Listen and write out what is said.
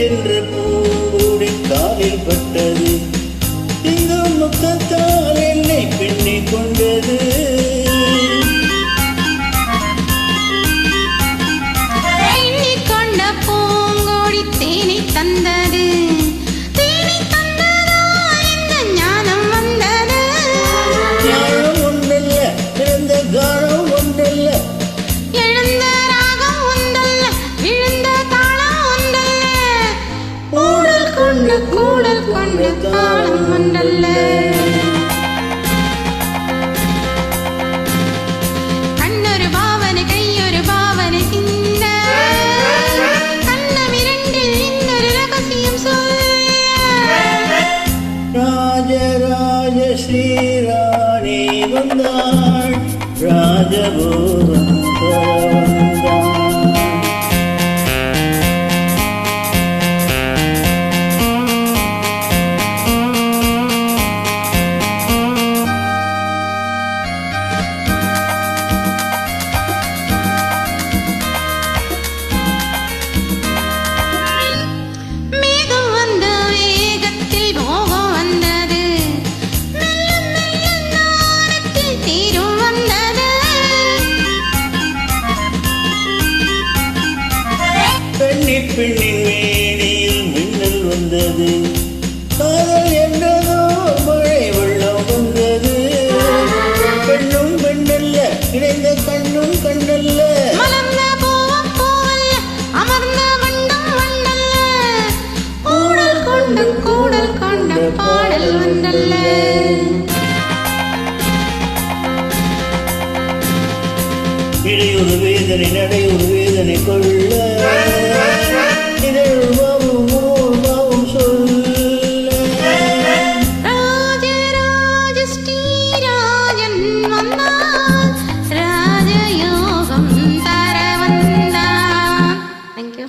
சென்ற பூடி காலில் பட்டது. இந்த முத்தத்தால் என்னை பின்னிக் கொண்டது. எண்ணிக்கொண்ட பூங்கோடி தேனை தந்தது. தேனை தந்ததால் இந்த ஞானம் வந்தது. ஞானம் ஒன்றல்ல, பிறந்த காலம் ஒன்றல்ல, எழுந்த ராகம் ஒன்றல்ல, விழுந்த தாளம் ஒன்றல்ல, கூடல் கொண்ட தாளம் ஒன்றல்ல. கண்ணொரு பாவனை கையொரு பாவனை சிந்த, கண்ணம் இரண்டில் இன்னொரு ரகசியம் சொல்ல. ராஜராஜ ஸ்ரீராணி வந்தாள், ராஜபோகம் வந்தாள். மேகம் வந்த வேகத்தில் மோகம் வந்தது. மெல்ல மெல்ல நாணத்தில் தீரும் வந்தது. பெண்ணின் வேணியில் மின்னல் வந்தது. காதல் என்றதோ மழை வெள்ளம் வந்தது. பெண்ணும் பெண்ணல்ல, இணைந்த கண்ணும் கண்ணல்ல, மலர்ந்த பூவும் பூவல்ல, அமர்ந்த வண்டம் வண்டல்ல, கூடல் கொண்ட பாடல் வந்தல்ல. இடையொரு வேதனை நடையொரு வேதனை கொள்ள, இதழ் பாவம் சொல்ல. ராஜராஜ ஸ்ரீராஜன் வந்தான், ராஜயோகம் தர வந்தான். Thank you.